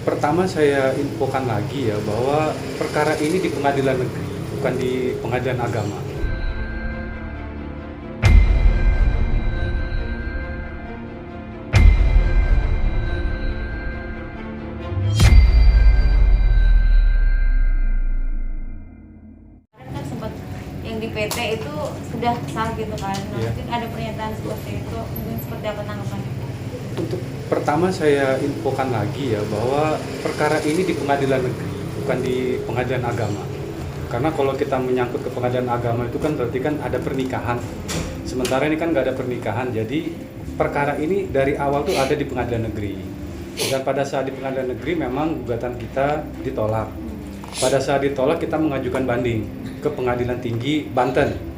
Pertama saya infokan lagi ya bahwa perkara ini di pengadilan negeri, bukan di pengadilan agama. Kan sempat yang di PT itu sudah sah gitu kan. Nah, Iya. mungkin ada pernyataan seperti itu, mungkin seperti apa tanggapannya? Untuk pertama saya infokan lagi ya bahwa perkara ini di pengadilan negeri, bukan di pengadilan agama. Karena kalau kita menyangkut ke pengadilan agama itu kan berarti kan ada pernikahan. Sementara ini kan nggak ada pernikahan, jadi perkara ini dari awal tuh ada di pengadilan negeri. Dan pada saat di pengadilan negeri memang gugatan kita ditolak. Pada saat ditolak kita mengajukan banding ke Pengadilan Tinggi Banten.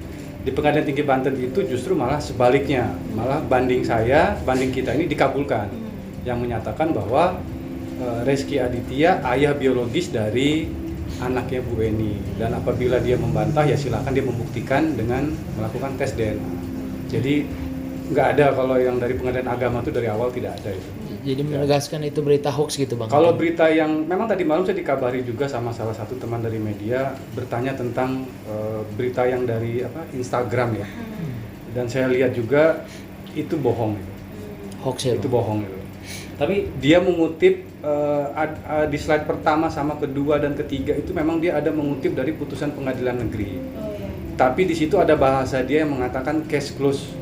Di Pengadilan Tinggi Banten itu justru malah sebaliknya, malah banding kita ini dikabulkan, yang menyatakan bahwa Rezky Aditya ayah biologis dari anaknya Bu Eni, dan apabila dia membantah ya silakan dia membuktikan dengan melakukan tes DNA. Jadi nggak ada, kalau yang dari Pengadilan Agama itu dari awal tidak ada itu. Jadi menegaskan itu berita hoax gitu Bang? Kalau berita yang memang tadi malam saya dikabari juga sama salah satu teman dari media bertanya tentang berita yang dari Instagram ya, dan saya lihat juga itu bohong itu. Hoax ya Itu Bang? bohong itu. Tapi dia mengutip di slide pertama sama kedua dan ketiga itu memang dia ada mengutip dari putusan pengadilan negeri. Oh iya. Tapi di situ ada bahasa dia yang mengatakan case close.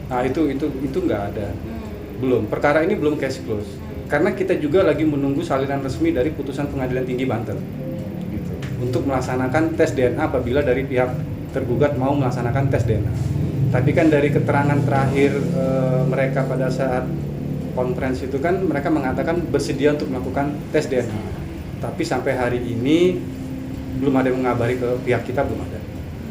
Nah itu nggak ada. Belum, perkara ini belum case close. Karena kita juga lagi menunggu salinan resmi dari putusan Pengadilan Tinggi Banten. Gitu. Untuk melaksanakan tes DNA apabila dari pihak tergugat mau melaksanakan tes DNA. Tapi kan dari keterangan terakhir mereka pada saat konferensi itu kan mereka mengatakan bersedia untuk melakukan tes DNA. Tapi sampai hari ini belum ada yang mengabari ke pihak kita, belum ada.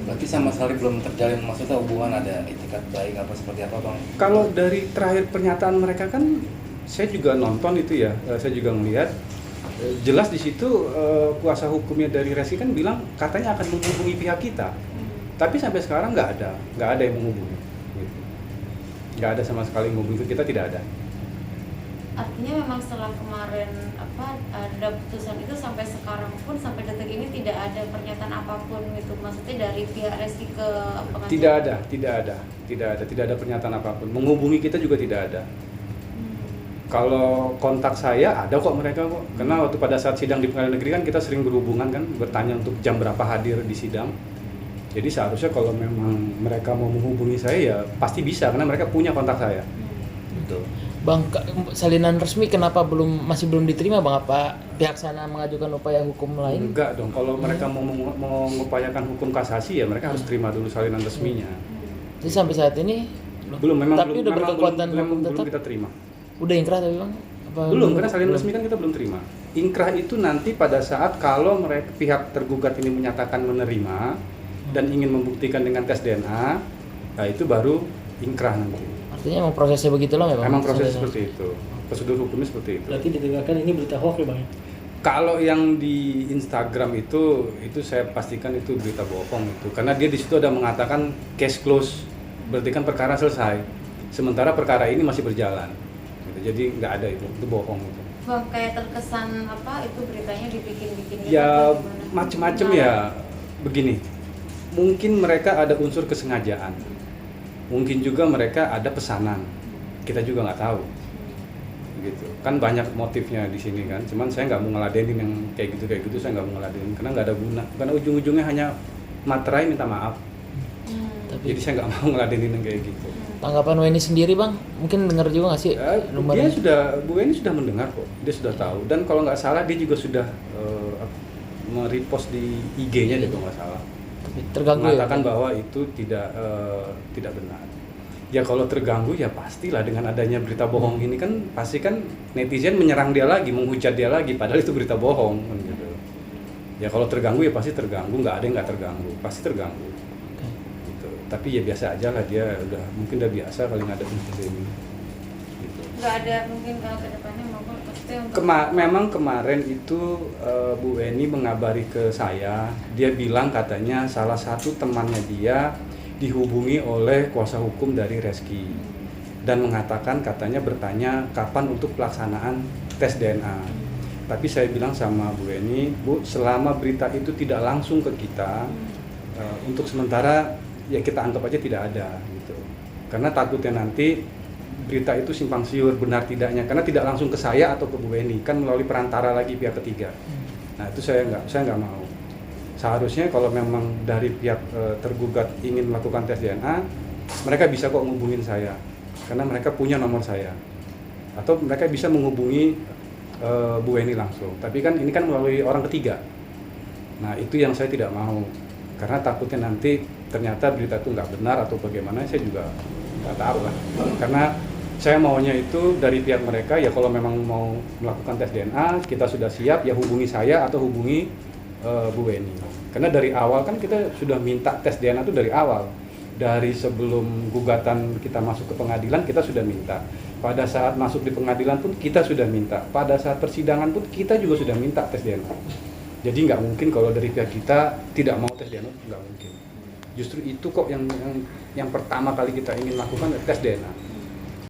Berarti sama sekali belum terjalin, maksudnya hubungan ada itikat baik apa seperti apa Bang? Kalau dari terakhir pernyataan mereka kan saya juga nonton itu ya, saya juga melihat jelas di situ kuasa hukumnya dari Rezky kan bilang katanya akan menghubungi pihak kita. Tapi sampai sekarang nggak ada yang menghubungi. Gitu. Nggak ada sama sekali yang menghubungi kita, tidak ada. Artinya memang setelah kemarin ada putusan itu sampai sekarang pun sampai detik ini tidak ada pernyataan apapun gitu, maksudnya dari pihak Rezky ke pengadilan? Tidak ada pernyataan apapun. Menghubungi kita juga tidak ada. Kalau kontak saya ada kok mereka kok. Karena waktu pada saat sidang di pengadilan negeri kan kita sering berhubungan kan, bertanya untuk jam berapa hadir di sidang. Jadi seharusnya kalau memang mereka mau menghubungi saya ya pasti bisa karena mereka punya kontak saya. Gitu. Bang, salinan resmi kenapa masih belum diterima Bang? Apa pihak sana mengajukan upaya hukum lain? Enggak dong, kalau mereka mau mengupayakan hukum kasasi ya mereka harus terima dulu salinan resminya. Jadi sampai saat ini Belum, tapi udah berkekuatan hukum belum tetap? kita terima. Udah inkrah tapi Bang? Apa Belum, karena salinan resmi kan kita belum terima. Inkrah itu nanti pada saat kalau mereka pihak tergugat ini menyatakan menerima dan ingin membuktikan dengan tes DNA, nah itu baru inkrah nanti. Artinya emang prosesnya begitulah memang? Memang prosesnya seperti itu, prosedur hukumnya seperti itu. Berarti ditegakkan ini berita hoax ya Bang? Kalau yang di Instagram itu saya pastikan itu berita bohong itu, karena dia di situ ada mengatakan case close, berarti kan perkara selesai. Sementara perkara ini masih berjalan, gitu. Jadi nggak ada itu bohong itu. Bang, kayak terkesan itu beritanya dibikin-bikin gitu, Ya atau gimana? macem-macem ya, begini. Mungkin mereka ada unsur kesengajaan, mungkin juga mereka ada pesanan, kita juga nggak tahu. Gitu kan banyak motifnya di sini kan, cuman saya nggak mau ngeladenin yang kayak gitu saya nggak mau ngeladenin karena nggak ada guna, karena ujung-ujungnya hanya materai minta maaf. Tapi Jadi saya nggak mau ngeladenin yang kayak gitu. tanggapan Weni sendiri Bang, mungkin dengar juga nggak sih Bu Eni sudah mendengar kok, dia sudah tahu, dan kalau nggak salah dia juga sudah merepost di IG-nya dia kalau nggak salah. Tapi terganggu Mengatakan ya? bahwa itu tidak benar. Ya kalau terganggu ya pastilah, dengan adanya berita bohong ini kan pasti kan netizen menyerang dia lagi, menghujat dia lagi, padahal itu berita bohong kan gitu. Ya kalau terganggu ya pasti terganggu, nggak ada yang nggak terganggu, pasti terganggu. Gitu. Tapi ya biasa aja lah, dia mungkin udah biasa kali ngadepin seperti ini. Gitu. Nggak ada mungkin ke depannya maupun maksudnya untuk Memang kemarin itu Bu Eni mengabari ke saya, dia bilang katanya salah satu temannya dia dihubungi oleh kuasa hukum dari Rezky dan mengatakan katanya bertanya kapan untuk pelaksanaan tes DNA. Tapi saya bilang sama Bu Eni, Bu, selama berita itu tidak langsung ke kita, untuk sementara ya kita anggap aja tidak ada gitu. Karena takutnya nanti berita itu simpang siur benar tidaknya, karena tidak langsung ke saya atau ke Bu Eni, kan melalui perantara lagi pihak ketiga. Nah itu saya nggak mau. Seharusnya kalau memang dari pihak tergugat ingin melakukan tes DNA, mereka bisa kok menghubungin saya, karena mereka punya nomor saya, atau mereka bisa menghubungi Bu Eni langsung. Tapi kan ini kan melalui orang ketiga. Nah itu yang saya tidak mau, karena takutnya nanti ternyata berita itu nggak benar atau bagaimana, saya juga nggak tahu lah. Karena saya maunya itu dari pihak mereka, ya kalau memang mau melakukan tes DNA, kita sudah siap, ya hubungi saya atau hubungi Bu Eni. Karena dari awal kan kita sudah minta tes DNA itu dari awal. Dari sebelum gugatan kita masuk ke pengadilan, kita sudah minta. Pada saat masuk di pengadilan pun kita sudah minta. Pada saat persidangan pun kita juga sudah minta tes DNA. Jadi nggak mungkin kalau dari pihak kita tidak mau tes DNA, nggak mungkin. Justru itu kok yang pertama kali kita ingin lakukan tes DNA.